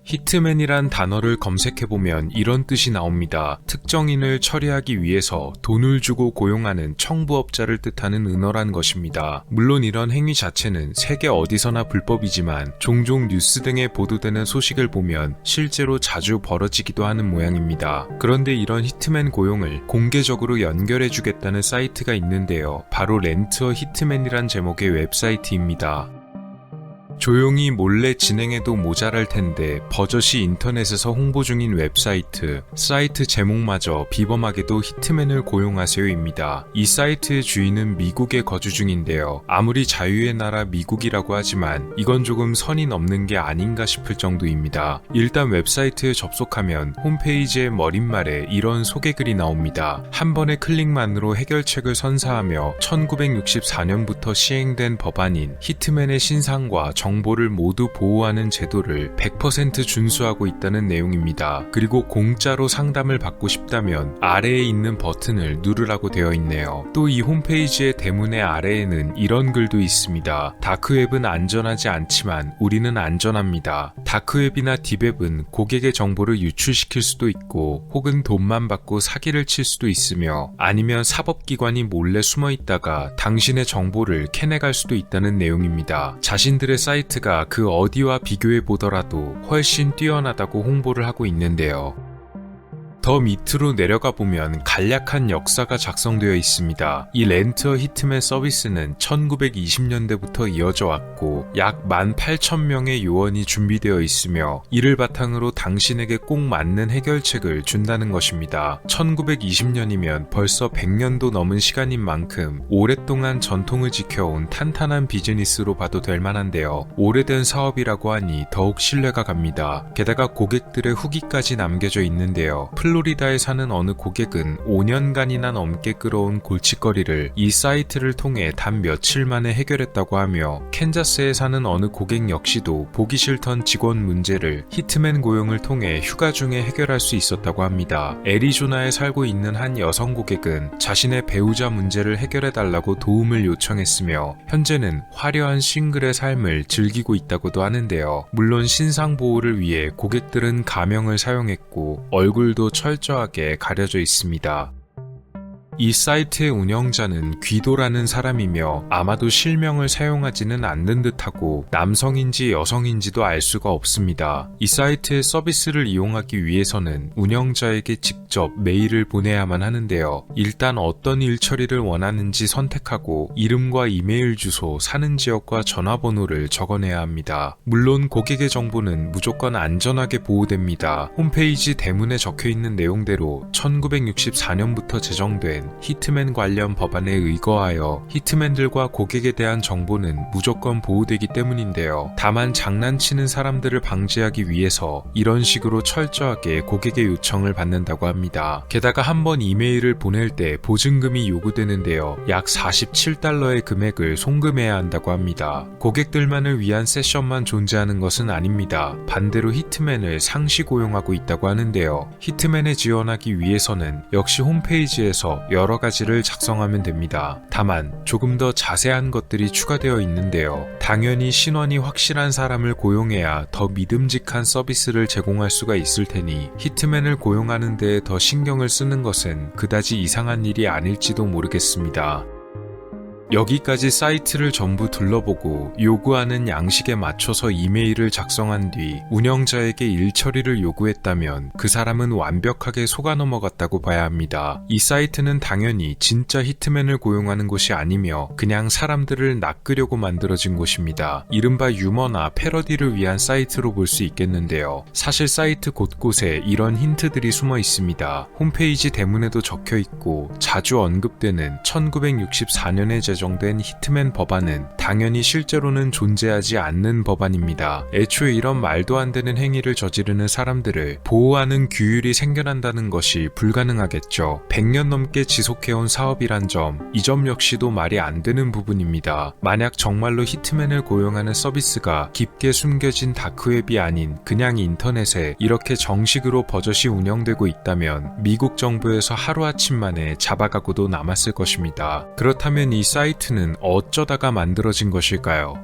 히트맨이란 단어를 검색해보면 이런 뜻이 나옵니다. 특정인을 처리하기 위해서 돈을 주고 고용하는 청부업자를 뜻하는 은어란 것입니다. 물론 이런 행위 자체는 세계 어디서나 불법이지만 종종 뉴스 등에 보도되는 소식을 보면 실제로 자주 벌어지기도 하는 모양입니다. 그런데 이런 히트맨 고용을 공개적으로 연결해주겠다는 사이트가 있는데요. 바로 렌트어 히트맨이란 제목의 웹사이트입니다. 조용히 몰래 진행해도 모자랄 텐데 버젓이 인터넷에서 홍보 중인 웹사이트, 사이트 제목마저 비범하게도 히트맨을 고용하세요입니다. 이 사이트의 주인은 미국에 거주 중인데요. 아무리 자유의 나라 미국이라고 하지만 이건 조금 선이 넘는 게 아닌가 싶을 정도입니다. 일단 웹사이트에 접속하면 홈페이지의 머릿말에 이런 소개글이 나옵니다. 한 번의 클릭만으로 해결책을 선사하며 1964년부터 시행된 법안인 히트맨의 신상과 정보를 모두 보호하는 제도를 100% 준수하고 있다는 내용입니다. 그리고 공짜로 상담을 받고 싶다면 아래에 있는 버튼을 누르라고 되어 있네요. 또 이 홈페이지의 대문의 아래에는 이런 글도 있습니다. 다크웹은 안전하지 않지만 우리는 안전합니다. 다크웹이나 딥웹은 고객의 정보를 유출시킬 수도 있고 혹은 돈만 받고 사기를 칠 수도 있으며 아니면 사법기관이 몰래 숨어 있다가 당신의 정보를 캐내갈 수도 있다는 내용입니다. 자신들의 사이트가 그 어디와 비교해 보더라도 훨씬 뛰어나다고 홍보를 하고 있는데요. 더 밑으로 내려가 보면 간략한 역사가 작성되어 있습니다. 이 렌트어 히트맨 서비스는 1920년대부터 이어져 왔고 약 18,000명의 요원이 준비되어 있으며 이를 바탕으로 당신에게 꼭 맞는 해결책을 준다는 것입니다. 1920년이면 벌써 100년도 넘은 시간인 만큼 오랫동안 전통을 지켜온 탄탄한 비즈니스로 봐도 될 만한데요. 오래된 사업이라고 하니 더욱 신뢰가 갑니다. 게다가 고객들의 후기까지 남겨져 있는데요. 플로리다에 사는 어느 고객은 5년간이나 넘게 끌어온 골칫거리를 이 사이트를 통해 단 며칠 만에 해결했다고 하며 캔자스에 사는 어느 고객 역시도 보기 싫던 직원 문제를 히트맨 고용을 통해 휴가 중에 해결할 수 있었다고 합니다. 애리조나에 살고 있는 한 여성 고객은 자신의 배우자 문제를 해결해달라고 도움을 요청했으며 현재는 화려한 싱글의 삶을 즐기고 있다고도 하는데요. 물론 신상 보호를 위해 고객들은 가명을 사용했고 얼굴도 철저하게 가려져 있습니다. 이 사이트의 운영자는 귀도라는 사람이며 아마도 실명을 사용하지는 않는 듯하고 남성인지 여성인지도 알 수가 없습니다. 이 사이트의 서비스를 이용하기 위해서는 운영자에게 직접 메일을 보내야만 하는데요. 일단 어떤 일 처리를 원하는지 선택하고 이름과 이메일 주소, 사는 지역과 전화번호를 적어내야 합니다. 물론 고객의 정보는 무조건 안전하게 보호됩니다. 홈페이지 대문에 적혀있는 내용대로 1964년부터 제정된 히트맨 관련 법안에 의거하여 히트맨들과 고객에 대한 정보는 무조건 보호되기 때문인데요. 다만 장난치는 사람들을 방지하기 위해서 이런 식으로 철저하게 고객의 요청을 받는다고 합니다. 게다가 한번 이메일을 보낼 때 보증금이 요구되는데요. 약 $47의 금액을 송금해야 한다고 합니다. 고객들만을 위한 세션만 존재하는 것은 아닙니다. 반대로 히트맨을 상시 고용하고 있다고 하는데요. 히트맨에 지원하기 위해서는 역시 홈페이지에서 여러 가지를 작성하면 됩니다. 다만 조금 더 자세한 것들이 추가되어 있는데요. 당연히 신원이 확실한 사람을 고용해야 더 믿음직한 서비스를 제공할 수가 있을 테니 히트맨을 고용하는 데에 더 신경을 쓰는 것은 그다지 이상한 일이 아닐지도 모르겠습니다. 여기까지 사이트를 전부 둘러보고 요구하는 양식에 맞춰서 이메일을 작성한 뒤 운영자에게 일 처리를 요구했다면 그 사람은 완벽하게 속아 넘어갔다고 봐야 합니다. 이 사이트는 당연히 진짜 히트맨을 고용하는 곳이 아니며 그냥 사람들을 낚으려고 만들어진 곳입니다. 이른바 유머나 패러디를 위한 사이트로 볼 수 있겠는데요. 사실 사이트 곳곳에 이런 힌트들이 숨어 있습니다. 홈페이지 대문에도 적혀 있고 자주 언급되는 1964년에 제정된 히트맨 법안은 당연히 실제로는 존재하지 않는 법안입니다. 애초에 이런 말도 안 되는 행위를 저지르는 사람들을 보호하는 규율이 생겨난다는 것이 불가능하겠죠. 100년 넘게 지속해온 사업이란 점, 이 점 역시도 말이 안 되는 부분입니다. 만약 정말로 히트맨을 고용하는 서비스가 깊게 숨겨진 다크웹이 아닌 그냥 인터넷에 이렇게 정식으로 버젓이 운영되고 있다면 미국 정부에서 하루아침 만에 잡아가고도 남았을 것입니다. 그렇다면 이 사이트는 어쩌다가 만들어진 것일까요?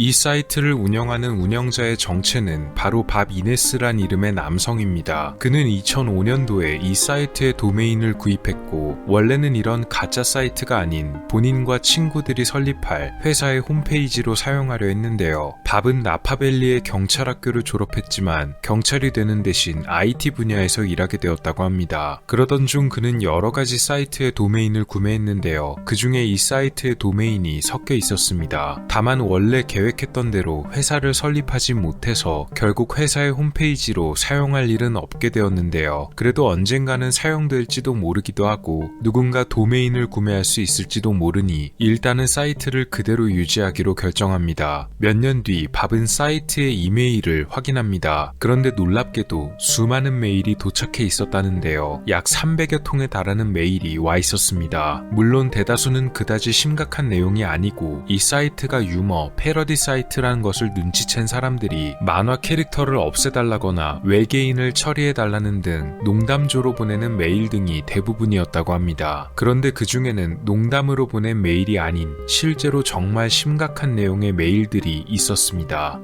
이 사이트를 운영하는 운영자의 정체는 바로 밥 이네스란 이름의 남성입니다. 그는 2005년도에 이 사이트의 도메인을 구입했고 원래는 이런 가짜 사이트가 아닌 본인과 친구들이 설립할 회사의 홈페이지로 사용하려 했는데요. 밥은 나파밸리의 경찰학교를 졸업했지만 경찰이 되는 대신 IT 분야에서 일하게 되었다고 합니다. 그러던 중 그는 여러 가지 사이트의 도메인을 구매했는데요. 그 중에 이 사이트의 도메인이 섞여 있었습니다. 다만 원래 계획했던 대로 회사를 설립하지 못해서 결국 회사의 홈페이지로 사용할 일은 없게 되었는데요. 그래도 언젠가는 사용될지도 모르기도 하고 누군가 도메인을 구매할 수 있을지도 모르니 일단은 사이트를 그대로 유지하기로 결정합니다. 몇 년 뒤 밥은 사이트의 이메일을 확인합니다. 그런데 놀랍게도 수많은 메일이 도착해 있었다는데요. 약 300여 통에 달하는 메일이 와 있었습니다. 물론 대다수는 그다지 심각한 내용이 아니고 이 사이트가 유머, 패러디 사이트라는 것을 눈치챈 사람들이 만화 캐릭터를 없애달라거나 외계인을 처리해달라는 등 농담조로 보내는 메일 등이 대부분이었다고 합니다. 그런데 그 중에는 농담으로 보낸 메일이 아닌 실제로 정말 심각한 내용의 메일들이 있었습니다.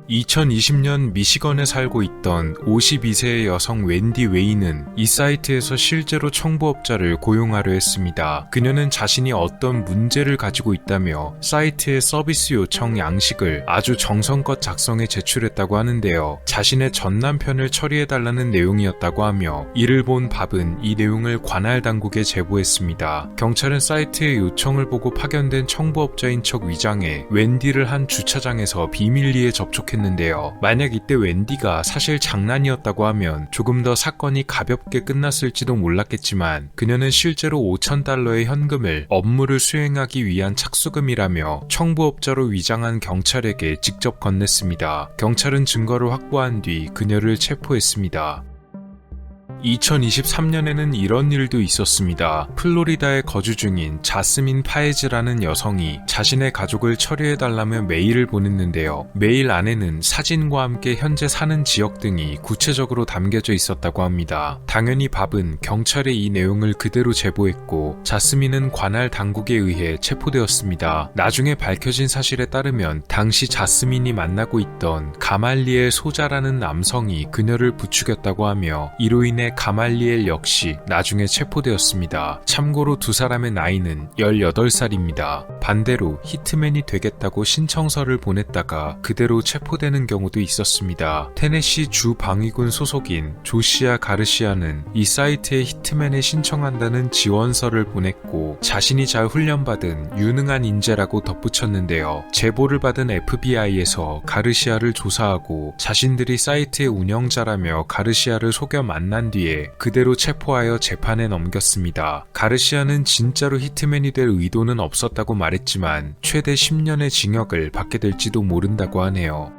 2020년 미시건에 살고 있던 52세의 여성 웬디 웨이는 이 사이트에서 실제로 청부업자를 고용하려 했습니다. 그녀는 자신이 어떤 문제를 가지고 있다며 사이트의 서비스 요청 양식을 아주 정성껏 작성해 제출했다고 하는데요. 자신의 전 남편을 처리해달라는 내용이었다고 하며 이를 본 밥은 이 내용을 관할 당국에 제보했습니다. 경찰은 사이트의 요청을 보고 파견된 청부업자인 척 위장해 웬디를 한 주차장에서 비밀리에 접촉했는데요. 만약 이때 웬디가 사실 장난이었다고 하면 조금 더 사건이 가볍게 끝났을지도 몰랐겠지만 그녀는 실제로 $5,000의 현금을 업무를 수행하기 위한 착수금이라며 청부업자로 위장한 경찰에게 직접 건넸습니다. 경찰은 증거를 확보한 뒤 그녀를 체포했습니다. 2023년에는 이런 일도 있었습니다. 플로리다에 거주 중인 자스민 파에즈라는 여성이 자신의 가족을 처리해달라며 메일을 보냈는데요. 메일 안에는 사진과 함께 현재 사는 지역 등이 구체적으로 담겨져 있었다고 합니다. 당연히 밥은 경찰에 이 내용을 그대로 제보했고 자스민은 관할 당국에 의해 체포되었습니다. 나중에 밝혀진 사실에 따르면 당시 자스민이 만나고 있던 가말리엘 소자라는 남성이 그녀를 부추겼다고 하며 이로 인해 가말리엘 역시 나중에 체포되었습니다. 참고로 두 사람의 나이는 18살입니다. 반대로 히트맨이 되겠다고 신청서를 보냈다가 그대로 체포되는 경우도 있었습니다. 테네시 주 방위군 소속인 조시아 가르시아는 이 사이트에 히트맨에 신청한다는 지원서를 보냈고 자신이 잘 훈련받은 유능한 인재라고 덧붙였는데요. 제보를 받은 FBI에서 가르시아를 조사하고 자신들이 사이트의 운영자라며 가르시아를 속여 만난 뒤에 그대로 체포하여 재판에 넘겼습니다. 가르시아는 진짜로 히트맨이 될 의도는 없었다고 말했지만 최대 10년의 징역을 받게 될지도 모른다고 하네요.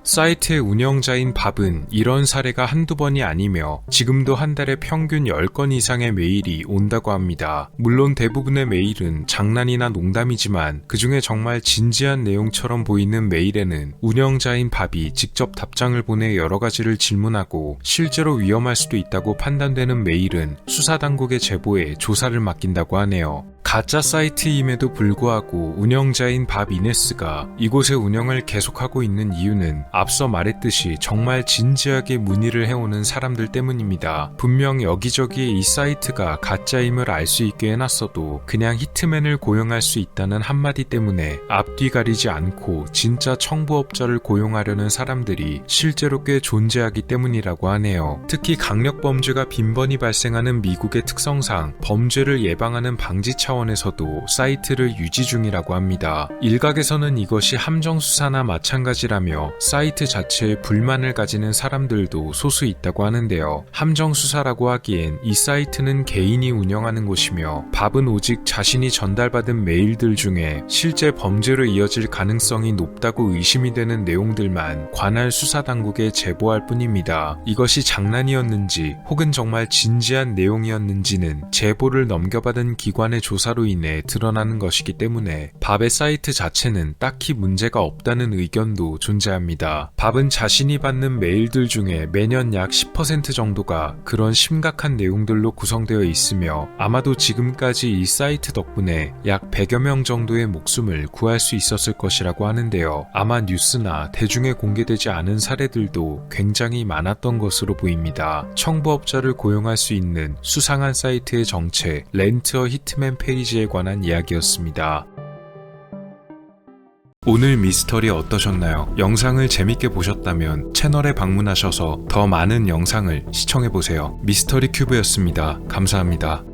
사이트의 운영자인 밥은 이런 사례가 한두 번이 아니며 지금도 한 달에 평균 10건 이상의 메일이 온다고 합니다. 물론 대부분의 메일은 장난이나 농담이지만 그중에 정말 진지한 내용처럼 보이는 메일에는 운영자인 밥이 직접 답장을 보내 여러 가지를 질문하고 실제로 위험할 수도 있다고 판단되는 메일은 수사당국에 제보해 조사를 맡긴다고 하네요. 가짜 사이트임에도 불구하고 운영자인 밥 이네스가 이곳의 운영을 계속하고 있는 이유는 앞서 말했듯이 정말 진지하게 문의를 해오는 사람들 때문입니다. 분명 여기저기에 이 사이트가 가짜임을 알 수 있게 해놨어도 그냥 히트맨을 고용할 수 있다는 한마디 때문에 앞뒤 가리지 않고 진짜 청부업자를 고용하려는 사람들이 실제로 꽤 존재하기 때문이라고 하네요. 특히 강력범죄가 빈번히 발생하는 미국의 특성상 범죄를 예방하는 방지 차원에서도 사이트를 유지 중이라고 합니다. 일각에서는 이것이 함정수사나 마찬가지라며 사이트 자체에 불만을 가지는 사람들도 소수 있다고 하는데요. 함정수사라고 하기엔 이 사이트는 개인이 운영하는 곳이며 밥은 오직 자신이 전달받은 메일들 중에 실제 범죄로 이어질 가능성이 높다고 의심이 되는 내용들만 관할 수사당국에 제보할 뿐입니다. 이것이 장난이었는지 혹은 정말 진지한 내용이었는지는 제보를 넘겨받은 기관의 조사 조사로 인해 드러나는 것이기 때문에 밥의 사이트 자체는 딱히 문제가 없다는 의견도 존재합니다. 밥은 자신이 받는 메일들 중에 매년 약 10% 정도가 그런 심각한 내용들로 구성되어 있으며 아마도 지금까지 이 사이트 덕분에 약 100여 명 정도의 목숨을 구할 수 있었을 것이라고 하는데요. 아마 뉴스나 대중에 공개되지 않은 사례들도 굉장히 많았던 것으로 보입니다. 청부업자를 고용할 수 있는 수상한 사이트의 정체, 렌트어 히트맨 페이지에 관한 이야기였습니다. 오늘 미스터리 어떠셨나요? 영상을 재밌게 보셨다면 채널에 방문하셔서 더 많은 영상을 시청해보세요. 미스터리 큐브였습니다. 감사합니다.